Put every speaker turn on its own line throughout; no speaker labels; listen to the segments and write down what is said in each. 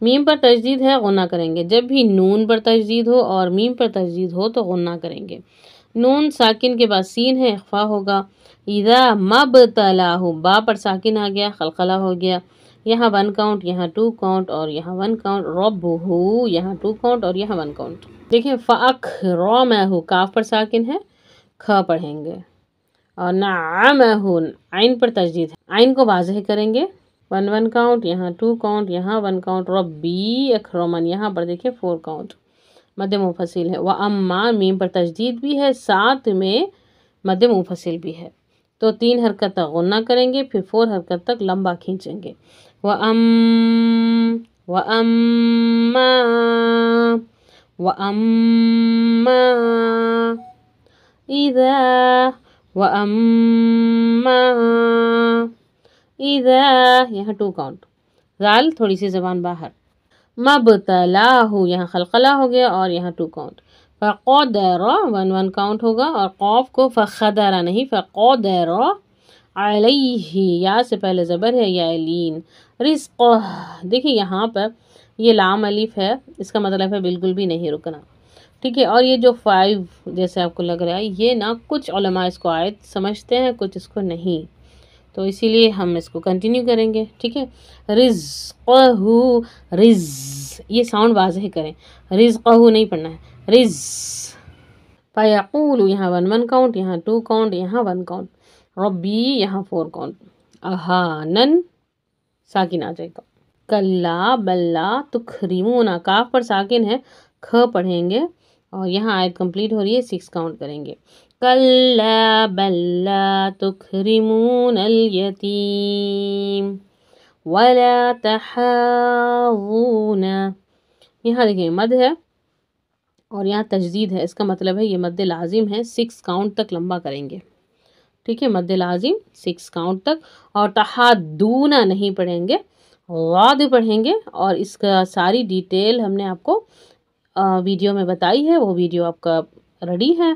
میم پر تشدید ہے غنہ کریں گے. جب بھی نون پر تشدید ہو اور میم پر تشدید ہو تو غنہ کریں گے. نون ساکن کے بعد سین ہے، اخفا ہوگا. اذا مبتلاہ، با پر ساکن آ گیا، قلقلہ ہو گیا. یہاں 1 کاؤنٹ، یہاں 2 کاؤنٹ اور یہاں 1 کاؤنٹ. ربہ، یہاں 2 کاؤنٹ اور یہاں 1 کاؤنٹ. دیکھیں فاکرمہ، کاف پر ساکن ہے، کھا پڑھیں گے. اور نعمہ، عین پر تشدید ہے، عین کو واضح کریں گے. 1 کاؤنٹ، یہاں 2 کاؤنٹ، یہاں 1 کاؤنٹ. ربی اکرمن، یہاں پر دیکھیں 4 کاؤنٹ، مد منفصل ہے. واما، میم پر تشدید بھی ہے، ساتھ میں مد منفصل بھی ہے، تو 3 حرکت تک غنہ کریں گے، پھر 4 حرکت تک لمبا کھینچیں گے. وَأَمَّا إِذَا یہاں 2 کاؤنٹ. ذال تھوڑی سی زبان باہر. مبتلاہ، یہاں قلقلہ ہو گیا اور یہاں 2 کاؤنٹ. فقدر، 1 کاؤنٹ ہوگا اور قوف کو فخدر نہیں، فقدر علیہ، یا سے پہلے زبر ہے، یا لین. رزق، دیکھیں یہاں پر یہ لام الف ہے، اس کا مطلب ہے بالکل بھی نہیں رکنا. ٹھیک ہے. اور یہ جو 5 جیسے آپ کو لگ رہا ہے، یہ نا کچھ علماء اس کو آیت سمجھتے ہیں، کچھ اس کو نہیں، تو اسی لیے ہم اس کو کنٹینیو کریں گے. ٹھیک ہے. رزقہ، رز، یہ ساؤنڈ واضح کریں، رزقہ نہیں پڑھنا ہے، رز. فیقول، یہاں 1 کاؤنٹ، یہاں 2 کاؤنٹ، یہاں 1 کاؤنٹ. ربی، یہاں 4 کاؤنٹ. اہانن، ساکن آ جائے گا. کلا بلا تکرمون، کاف پر ساکن ہے، کھ پڑھیں گے اور یہاں آیت کمپلیٹ ہو رہی ہے، 6 کاؤنٹ کریں گے. کلا بلا تکرمون الیتیم ولا تحاضون، یہاں دیکھیں مد ہے اور یہاں تجدید ہے، اس کا مطلب ہے یہ مد لازم ہے، 6 کاؤنٹ تک لمبا کریں گے. ٹھیک ہے. مد لازم 6 کاؤنٹ تک. اور تحادون نہیں پڑھیں گے، غاد پڑھیں گے. اور اس کا ساری ڈیٹیل ہم نے آپ کو ویڈیو میں بتائی ہے، وہ ویڈیو آپ کا ریڈی ہے،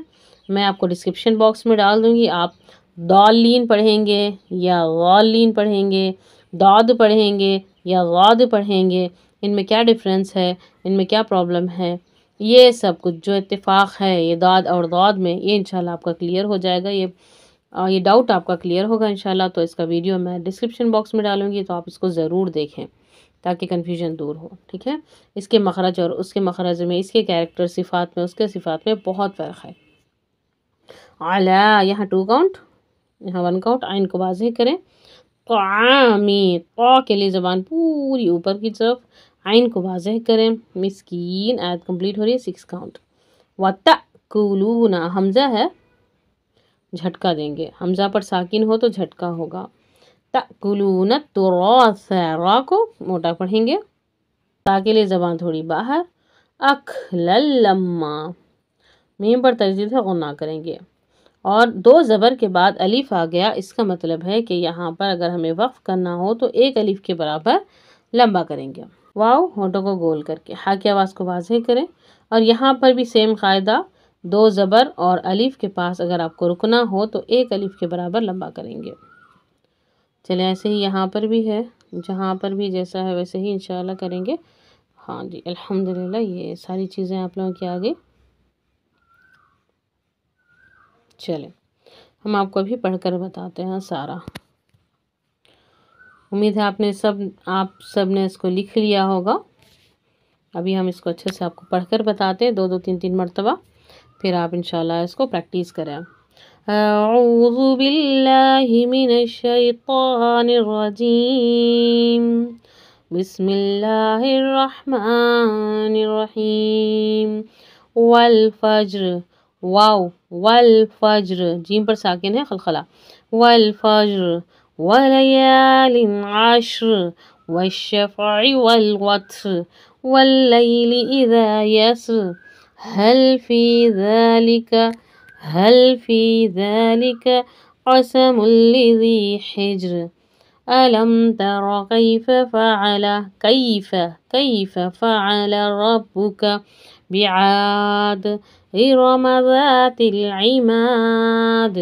میں آپ کو ڈسکرپشن باکس میں ڈال دوں گی. آپ دالین پڑھیں گے یا غالین پڑھیں گے، داد پڑھیں گے یا غاد پڑھیں گے، ان میں کیا ڈفرینس ہے، ان میں کیا پرابلم ہے، یہ سب کچھ جو اتفاق ہے یہ داد اور داد میں، یہ انشاءاللہ آپ کا کلیئر ہو جائے گا. یہ ڈاؤٹ آپ کا کلیئر ہوگا انشاءاللہ. تو اس کا ویڈیو میں ڈسکرپشن باکس میں ڈالوں گی، تو آپ اس کو ضرور دیکھیں تاکہ کنفیوژن دور ہو. ٹھیک ہے. اس کے مخرج اور اس کے مخرج میں، اس کے کیریکٹر صفات میں، اس کے صفات میں بہت فرق ہے. علی، یہاں 2 کاؤنٹ، یہاں 1 کاؤنٹ. عین کو واضح کریں. طعامی، طا کے لیے زبان پوری اوپر کی طرف، عین کو واضح کریں. مسکین، آیت کمپلیٹ ہو رہی ہے، 6 کاؤنٹ. وَتَأْكُلُونَ، حمزہ ہے، جھٹکا دیں گے، حمزہ پر ساکن ہو تو جھٹکا ہوگا. تأکلون التراث، را کو موٹا پڑھیں گے، تا کے لیے زبان تھوڑی باہر. اکلا لما، میم پر تشدید ہے، غنہ کریں گے. اور 2 زبر کے بعد الف آ گیا، اس کا مطلب ہے کہ یہاں پر اگر ہمیں وقف کرنا ہو تو 1 الف کے برابر لمبا کریں گے. واو، ہونٹوں کو گول کر کے، ہا کی آواز کو واضح کریں. اور یہاں پر بھی سیم قاعدہ، 2 زبر اور الف کے پاس اگر آپ کو رکنا ہو تو 1 الف کے برابر لمبا کریں گے. چلیں ایسے ہی یہاں پر بھی ہے، جہاں پر بھی جیسا ہے ویسے ہی انشاءاللہ کریں گے. ہاں جی، الحمدللہ یہ ساری چیزیں آپ لوگوں کی آگے. چلیں ہم آپ کو ابھی پڑھ کر بتاتے ہیں سارا. امید ہے آپ سب نے اس کو لکھ لیا ہوگا. ابھی ہم اس کو اچھے سے آپ کو پڑھ کر بتاتے ہیں، 2 3 مرتبہ، پھر آپ انشاءاللہ اس کو پریکٹیس کریں. اعوذ باللہ من الشیطان الرجیم، بسم اللہ الرحمن الرحیم. والفجر، واو، والفجر، جیم پر ساکن ہے، قلقلہ. والفجر ولیال عشر والشفع والوتر واللیل اذا یسر هل في ذلك قسم لذی حجر ألم تر كيف فعل ربك بعاد إرم ذات العماد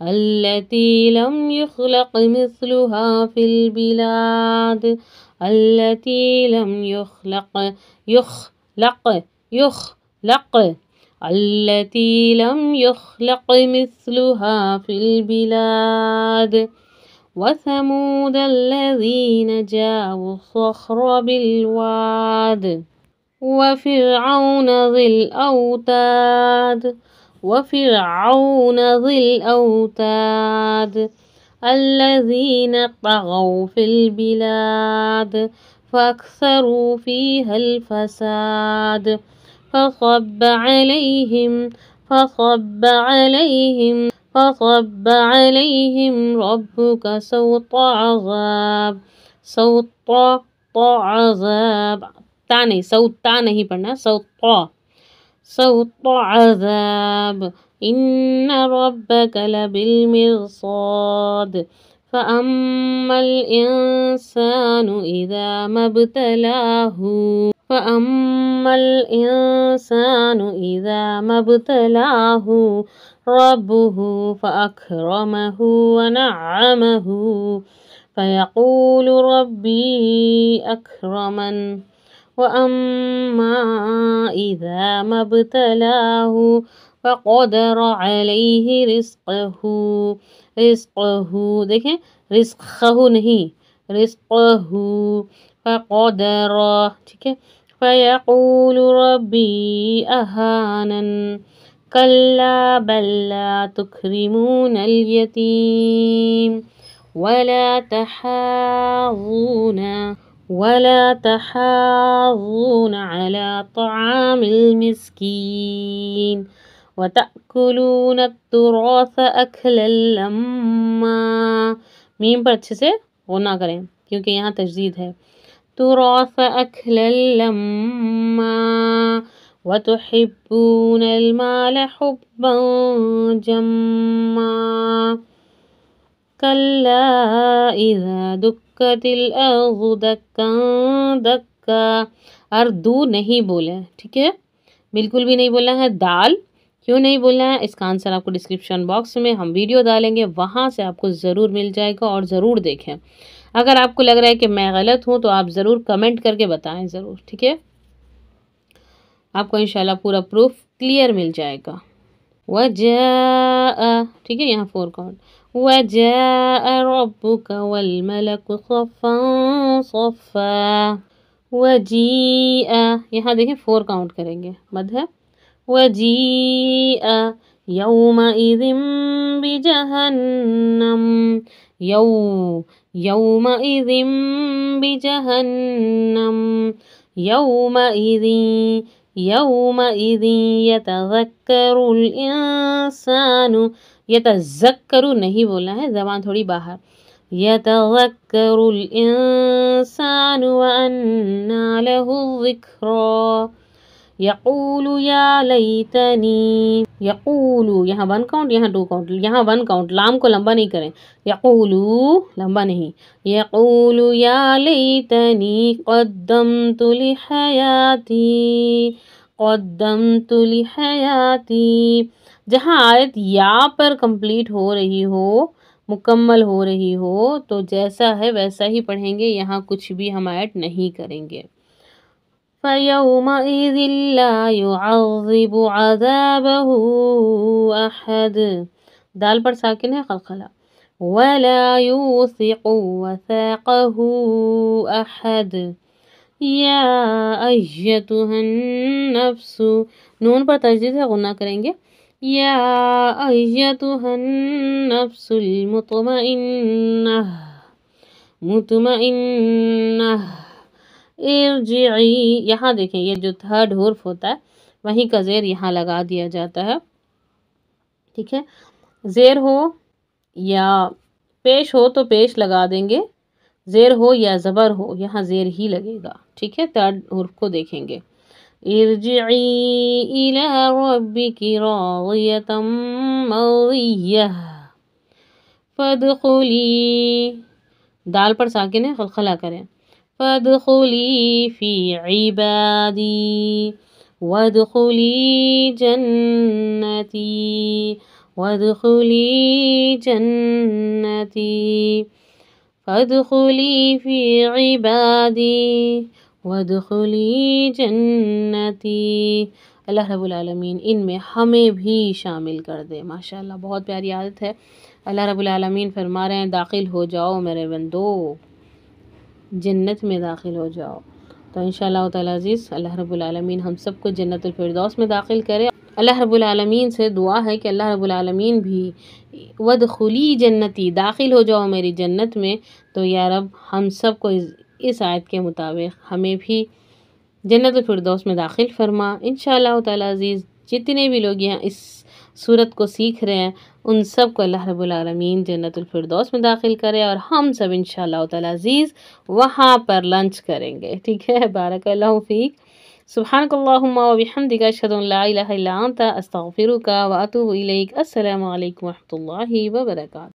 التي لم يخلق مثلها في البلاد التي لم يخلق التي لم يخلق مثلها في البلاد وثمود الذين جابوا الصخر بالواد وفرعون ذي الأوتاد الذين طغوا في البلاد فأكثروا فيها الفساد فصب عليهم ربك سوط عذاب تا نہیں پڑھنا سوط عذاب إن ربك لبالمرصاد فأما الإنسان إذا ما ابتلاه ربه فأكرمه ونعمه فيقول ربي أكرمن وأما إذا ما ابتلاه فقدر عليه رزقه دیکھیں رزقه نہیں رزقه فقدر ٹھیک ہے فيقول ربي أهانن كلا بل لا تكرمون اليتيم ولا تحاضون على طعام المسكين وتأكلون التراث أكلا لما میم پر اچھے سے غنہ کریں کیونکہ یہاں تجدید ہے تراث أكلا لما وتحبون المال حبا جما كلا إذا دكت الأرض دكا دكا اردو نہیں بولا ہے ٹھیک ہے بالکل بھی نہیں بولا ہے دال کیوں نہیں بولنا ہے اس کا آنسر آپ کو ڈسکرپشن باکس میں ہم ویڈیو ڈالیں گے وہاں سے آپ کو ضرور مل جائے گا اور ضرور دیکھیں اگر آپ کو لگ رہا ہے کہ میں غلط ہوں تو آپ ضرور کمنٹ کر کے بتائیں ضرور ٹھیک ہے آپ کو انشاءاللہ پورا پروف کلیئر مل جائے گا وجاء ٹھیک ہے یہاں 4 کاؤنٹ وجاء ربك والملك صفا صفا وجیء یہاں دیکھیں 4 کاؤنٹ کریں گے مد ہے وجیء یومئذ بجہنم یومئذ بجہنم یومئذ یتذکر الانسان یتذکر نہیں بولنا ہے زبان تھوڑی باہر یتذکر الانسان وأنى له الذکریٰ یقول یا لیتنی یقول یہاں 1 کاؤنٹ یہاں 2 کاؤنٹ یہاں 1 کاؤنٹ لام کو لمبا نہیں کریں یقول لمبا نہیں یقول یا لیتنی قدمت لحیاتی جہاں آیت یا پر کمپلیٹ ہو رہی ہو مکمل ہو رہی ہو تو جیسا ہے ویسا ہی پڑھیں گے یہاں کچھ بھی ہم ایڈ نہیں کریں گے فَيَوْمَئِذٍ لَا يُعَذِّبُ عَذَابَهُ أَحَدٌ دال پر ساکن ہے قلقلہ وَلَا يُوثِقُ وَثَاقَهُ أَحَدٌ يَا أَيَّتُهَا النَّفْسُ نون پر تجدید ہے غنہ کریں گے يَا أَيَّتُهَا النَّفْسُ المطمئنة ارجعی یہاں دیکھیں یہ جو 3rd حرف ہوتا ہے وہیں کا زیر یہاں لگا دیا جاتا ہے ٹھیک ہے زیر ہو یا پیش ہو تو پیش لگا دیں گے زیر ہو یا زبر ہو یہاں زیر ہی لگے گا ٹھیک ہے 3rd حرف کو دیکھیں گے ارجعی الی ربک راضیۃ مرضیہ فادخلی دال پر ساکن ہے خلخلہ کریں فادخلی فی عبادی وادخلی جنتی فادخلی فی عبادی وادخلی جنتی۔ اللہ رب العالمین ان میں ہمیں بھی شامل کر دے۔ ماشاءاللہ بہت پیاری عادت ہے۔ اللہ رب العالمین فرما رہے ہیں داخل ہو جاؤ میرے بندو، جنت میں داخل ہو جاؤ۔ تو انشاءاللہ تعالی عزیز اللہ رب العالمین ہم سب کو جنت الفردوس میں داخل کرے۔ اللہ رب العالمین سے دعا ہے کہ اللہ رب العالمین بھی وادخلی جنتی، داخل ہو جاؤ میری جنت میں۔ تو یا رب ہم سب کو اس آیت کے مطابق ہمیں بھی جنت الفردوس میں داخل فرما۔ انشاءاللہ تعالی عزیز جتنے بھی لوگ یہاں اس سورت کو سیکھ رہے ہیں ان سب کو اللہ رب العالمین جنت الفردوس میں داخل کرے، اور ہم سب انشاءاللہ تعالی عزیز وہاں پر لنچ کریں گے، ٹھیک ہے۔ بارک اللہ فیک۔ سبحانک اللہم و بحمدک، اشہد ان لا الہ الا انت، استغفرک و اتوب الیک۔ السلام علیکم و رحمۃ اللہ وبرکاتہ۔